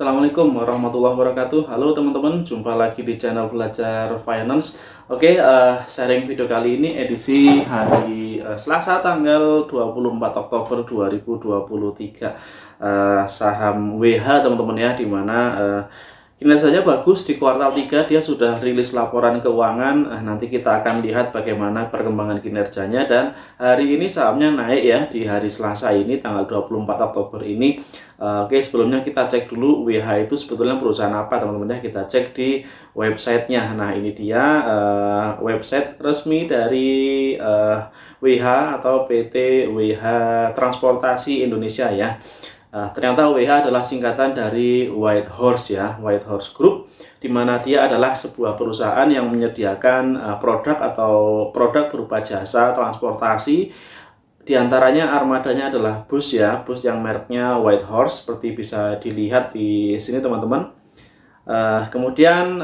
Assalamualaikum warahmatullahi wabarakatuh. Halo teman-teman, jumpa lagi di channel Belajar Finance. Sharing video kali ini edisi hari Selasa tanggal 24 Oktober 2023. Saham WH teman-teman ya, dimana kinerjanya bagus di kuartal 3, dia sudah rilis laporan keuangan. Nanti kita akan lihat bagaimana perkembangan kinerjanya, dan hari ini sahamnya naik ya di hari Selasa ini tanggal 24 Oktober ini. Sebelumnya kita cek dulu WH itu sebetulnya perusahaan apa teman-teman ya, kita cek di websitenya. Nah ini dia website resmi dari WH atau PT WH Transportasi Indonesia ya. Ternyata WH adalah singkatan dari White Horse ya, White Horse Group, di mana dia adalah sebuah perusahaan yang menyediakan produk atau produk berupa jasa transportasi. Di antaranya armadanya adalah bus ya, bus yang mereknya White Horse seperti bisa dilihat di sini teman-teman. Kemudian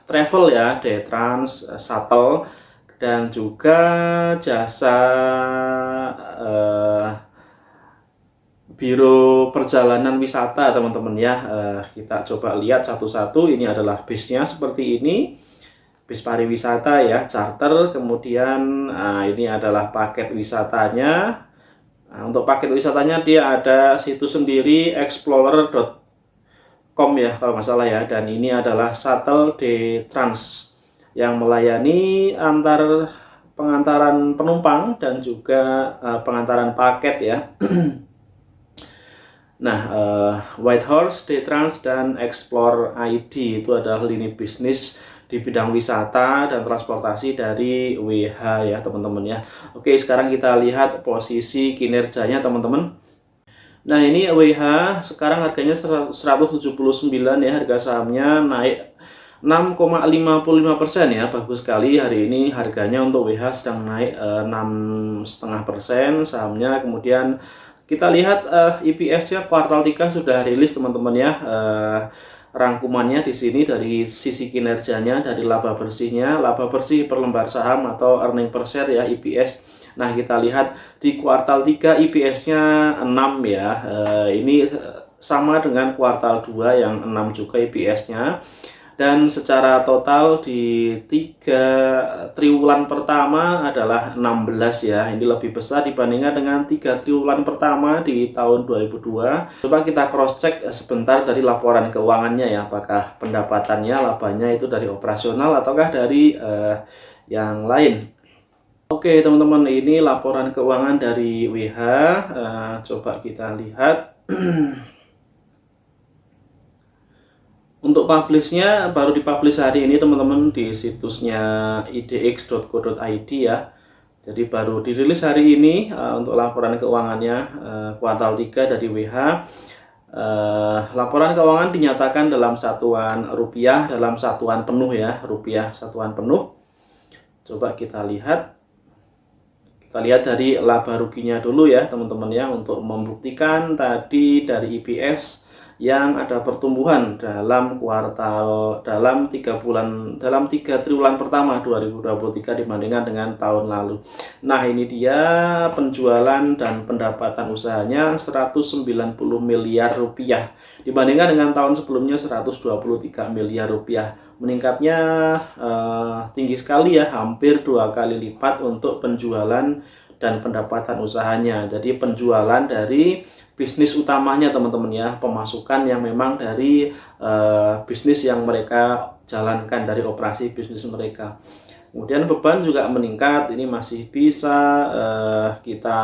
travel ya, Detrans, shuttle, dan juga jasa biro perjalanan wisata teman-teman ya. Kita coba lihat satu-satu. Ini adalah bisnya seperti ini, bis pariwisata ya, charter. Kemudian ini adalah paket wisatanya. Untuk paket wisatanya dia ada situs sendiri, explorer.com ya kalau nggak salah ya. Dan ini adalah shuttle Detrans yang melayani pengantaran penumpang dan juga pengantaran paket ya. Nah, White Horse, Detrans, dan Explore ID itu adalah lini bisnis di bidang wisata dan transportasi dari WH ya teman-teman ya. Oke, sekarang kita lihat posisi kinerjanya teman-teman. Nah ini WH sekarang harganya 179 ya, harga sahamnya naik 6,55% ya, bagus sekali hari ini harganya untuk WH sedang naik 6,5% sahamnya. Kemudian kita lihat EPS-nya kuartal 3 sudah rilis teman-teman ya. Rangkumannya di sini dari sisi kinerjanya, dari laba bersihnya, laba bersih per lembar saham atau earning per share ya, EPS. Nah, kita lihat di kuartal 3 EPS-nya 6 ya. Ini sama dengan kuartal 2 yang 6 juga EPS-nya. Dan secara total di 3 triwulan pertama adalah 16 ya. Ini lebih besar dibandingkan dengan 3 triwulan pertama di tahun 2002. Coba kita cross check sebentar dari laporan keuangannya ya, apakah pendapatannya, labanya itu dari operasional ataukah dari yang lain. Oke teman-teman, ini laporan keuangan dari WH. Coba kita lihat. Untuk publishnya baru dipublish hari ini teman-teman di situsnya idx.co.id ya. Jadi baru dirilis hari ini untuk laporan keuangannya kuartal 3 dari WH. Laporan keuangan dinyatakan dalam satuan rupiah, dalam satuan penuh ya, rupiah satuan penuh. Coba kita lihat. Kita lihat dari laba ruginya dulu ya teman-teman ya, untuk membuktikan tadi dari EPS yang ada pertumbuhan dalam dalam 3 triwulan pertama 2023 dibandingkan dengan tahun lalu. Nah ini dia penjualan dan pendapatan usahanya 190 miliar rupiah dibandingkan dengan tahun sebelumnya 123 miliar rupiah. Meningkatnya tinggi sekali ya, hampir 2 kali lipat untuk penjualan dan pendapatan usahanya. Jadi penjualan dari bisnis utamanya teman-teman ya, pemasukan yang memang dari bisnis yang mereka jalankan, dari operasi bisnis mereka. Kemudian beban juga meningkat, ini masih bisa kita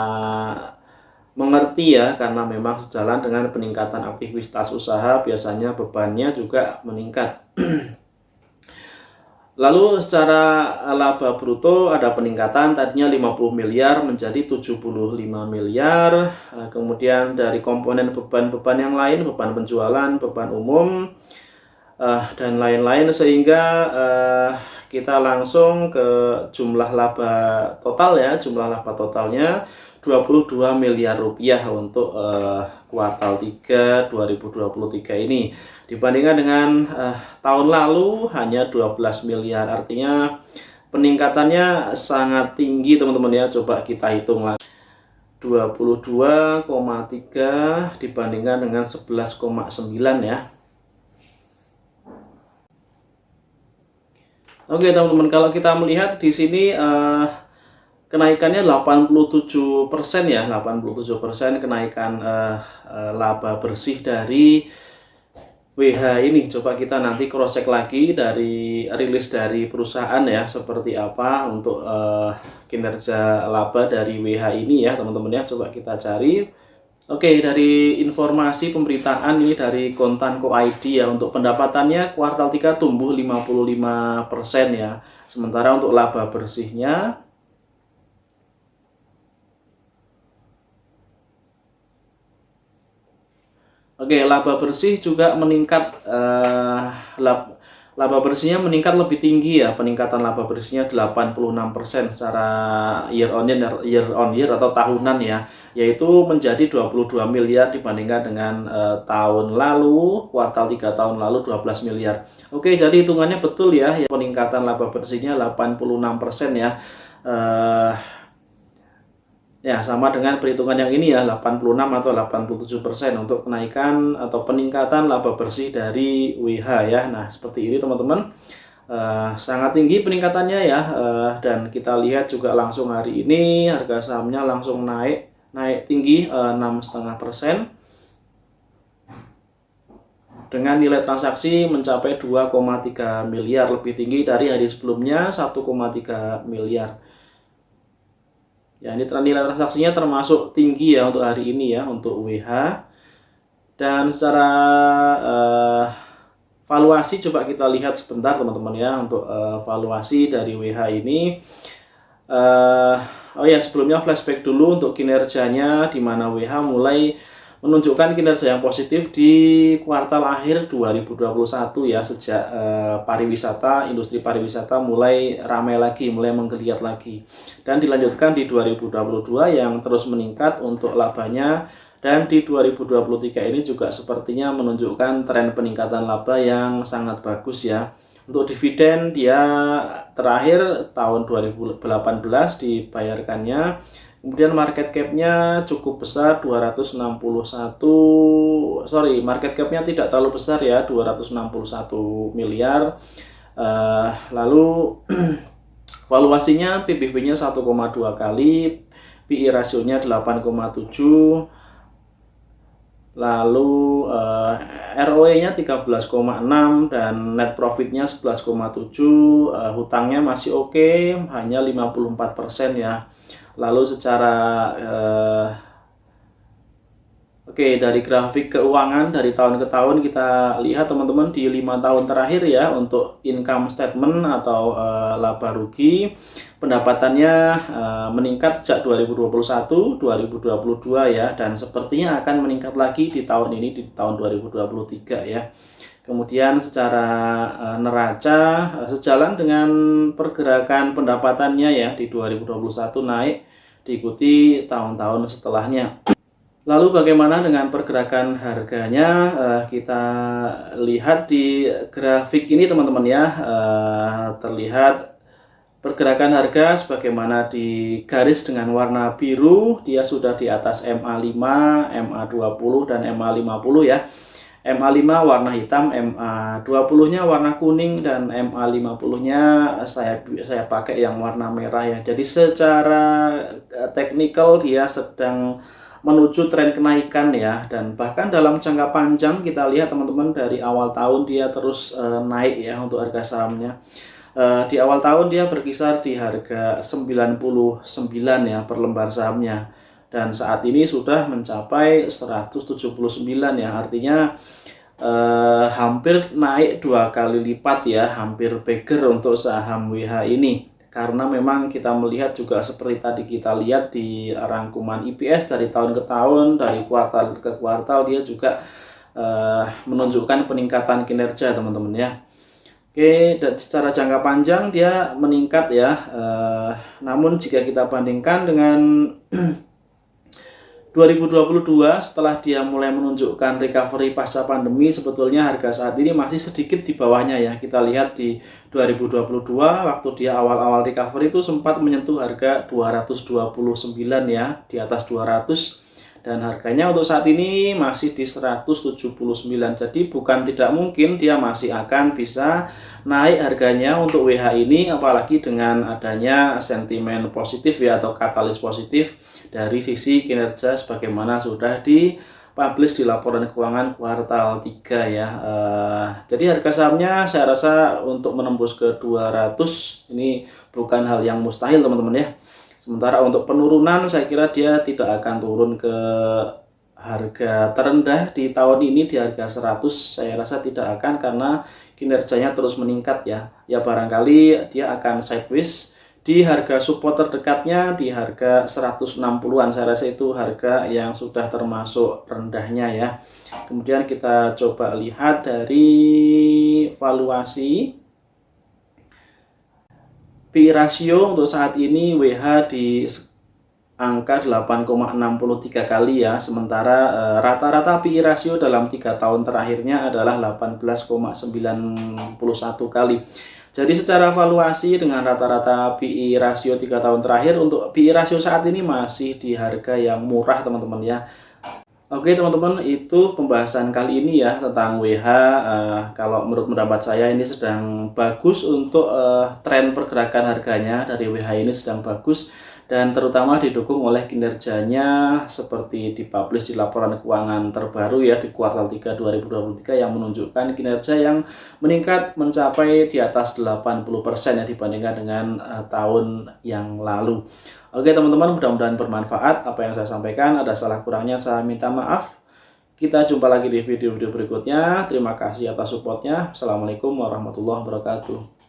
mengerti ya, karena memang sejalan dengan peningkatan aktivitas usaha, biasanya bebannya juga meningkat. Lalu secara laba bruto ada peningkatan, tadinya 50 miliar menjadi 75 miliar. Kemudian dari komponen beban-beban yang lain, beban penjualan, beban umum, dan lain-lain, sehingga kita langsung ke jumlah laba total ya. Jumlah laba totalnya 22 miliar rupiah untuk kuartal 3 2023 ini. Dibandingkan dengan tahun lalu hanya 12 miliar. Artinya peningkatannya sangat tinggi teman-teman ya. Coba kita hitung lagi. 22,3 dibandingkan dengan 11,9 ya. Oke teman-teman, kalau kita melihat di sini kenaikannya 87% ya, 87% kenaikan laba bersih dari WH ini. Coba kita nanti cross check lagi dari rilis dari perusahaan ya, seperti apa untuk kinerja laba dari WH ini ya teman-teman ya. Coba kita cari. Oke, dari informasi pemberitaan ini dari Kontanko ID ya, untuk pendapatannya kuartal 3 tumbuh 55% ya. Sementara untuk laba bersihnya laba bersih juga meningkat, laba bersihnya meningkat lebih tinggi ya. Peningkatan laba bersihnya 86% secara year on year atau tahunan ya, yaitu menjadi 22 miliar dibandingkan dengan tahun lalu, kuartal 3 tahun lalu 12 miliar. Oke, jadi hitungannya betul ya, peningkatan laba bersihnya 86% ya. Ya, sama dengan perhitungan yang ini ya, 86 atau 87% untuk kenaikan atau peningkatan laba bersih dari WH ya. Nah, seperti ini teman-teman. Sangat tinggi peningkatannya ya, dan kita lihat juga langsung hari ini harga sahamnya langsung naik tinggi 6,5% dengan nilai transaksi mencapai 2,3 miliar, lebih tinggi dari hari sebelumnya 1,3 miliar. Ya, ini nilai transaksinya termasuk tinggi ya untuk hari ini ya, untuk WH. Dan secara valuasi coba kita lihat sebentar teman-teman ya, untuk valuasi dari WH ini. Oh ya, sebelumnya flashback dulu untuk kinerjanya, di mana WH mulai menunjukkan kinerja yang positif di kuartal akhir 2021 ya, sejak industri pariwisata mulai ramai lagi, mulai menggeliat lagi, dan dilanjutkan di 2022 yang terus meningkat untuk labanya, dan di 2023 ini juga sepertinya menunjukkan tren peningkatan laba yang sangat bagus ya. Untuk dividen dia terakhir tahun 2018 dibayarkannya. Kemudian market cap-nya cukup besar, market cap-nya tidak terlalu besar ya, 261 miliar. Lalu valuasinya PBV-nya 1,2 kali, PI rasionya 8,7, lalu ROE-nya 13,6 dan net profit-nya 11,7. Hutangnya masih oke, hanya 54% ya. Lalu secara dari grafik keuangan dari tahun ke tahun kita lihat teman-teman, di 5 tahun terakhir ya, untuk income statement atau laba rugi, pendapatannya meningkat sejak 2021, 2022 ya, dan sepertinya akan meningkat lagi di tahun ini, di tahun 2023 ya. Kemudian secara neraca sejalan dengan pergerakan pendapatannya ya, di 2021 naik, diikuti tahun-tahun setelahnya. Lalu bagaimana dengan pergerakan harganya? Kita lihat di grafik ini teman-teman ya, terlihat pergerakan harga sebagaimana di garis dengan warna biru, dia sudah di atas MA5, MA20 dan MA50 ya. MA5 warna hitam, MA20-nya warna kuning, dan MA50-nya saya pakai yang warna merah ya. Jadi secara teknikal dia sedang menuju tren kenaikan ya, dan bahkan dalam jangka panjang kita lihat teman-teman, dari awal tahun dia terus naik ya untuk harga sahamnya. Di awal tahun dia berkisar di harga 99 ya per lembar sahamnya, dan saat ini sudah mencapai 179 ya, artinya hampir naik 2 kali lipat ya, hampir beggar untuk saham WH ini. Karena memang kita melihat juga seperti tadi kita lihat di rangkuman EPS dari tahun ke tahun, dari kuartal ke kuartal, dia juga menunjukkan peningkatan kinerja teman-teman ya. Oke, dan secara jangka panjang dia meningkat ya. Namun jika kita bandingkan dengan 2022 setelah dia mulai menunjukkan recovery pasca pandemi, sebetulnya harga saat ini masih sedikit di bawahnya ya. Kita lihat di 2022 waktu dia awal-awal recovery itu sempat menyentuh harga 229 ya, di atas 200, dan harganya untuk saat ini masih di 179. Jadi bukan tidak mungkin dia masih akan bisa naik harganya untuk WH ini, apalagi dengan adanya sentimen positif ya, atau katalis positif dari sisi kinerja sebagaimana sudah dipublish di laporan keuangan kuartal 3 ya. Jadi harga sahamnya saya rasa untuk menembus ke 200 ini bukan hal yang mustahil teman-teman ya. Sementara untuk penurunan saya kira dia tidak akan turun ke harga terendah di tahun ini di harga 100, saya rasa tidak akan, karena kinerjanya terus meningkat ya. Ya barangkali dia akan sideways di harga support terdekatnya di harga 160-an. Saya rasa itu harga yang sudah termasuk rendahnya ya. Kemudian kita coba lihat dari valuasi. PI rasio untuk saat ini WH di angka 8,63 kali ya, sementara rata-rata PI rasio dalam 3 tahun terakhirnya adalah 18,91 kali. Jadi secara valuasi dengan rata-rata PI rasio 3 tahun terakhir, untuk PI rasio saat ini masih di harga yang murah teman-teman ya. Oke teman-teman, itu pembahasan kali ini ya tentang WH. Kalau menurut pendapat saya ini sedang bagus untuk tren pergerakan harganya dari WH ini sedang bagus, dan terutama didukung oleh kinerjanya seperti dipublish di laporan keuangan terbaru ya di kuartal 3 2023 yang menunjukkan kinerja yang meningkat mencapai di atas 80% ya dibandingkan dengan tahun yang lalu. Oke teman-teman, mudah-mudahan bermanfaat apa yang saya sampaikan. Ada salah kurangnya saya minta maaf. Kita jumpa lagi di video-video berikutnya. Terima kasih atas supportnya. Assalamualaikum warahmatullahi wabarakatuh.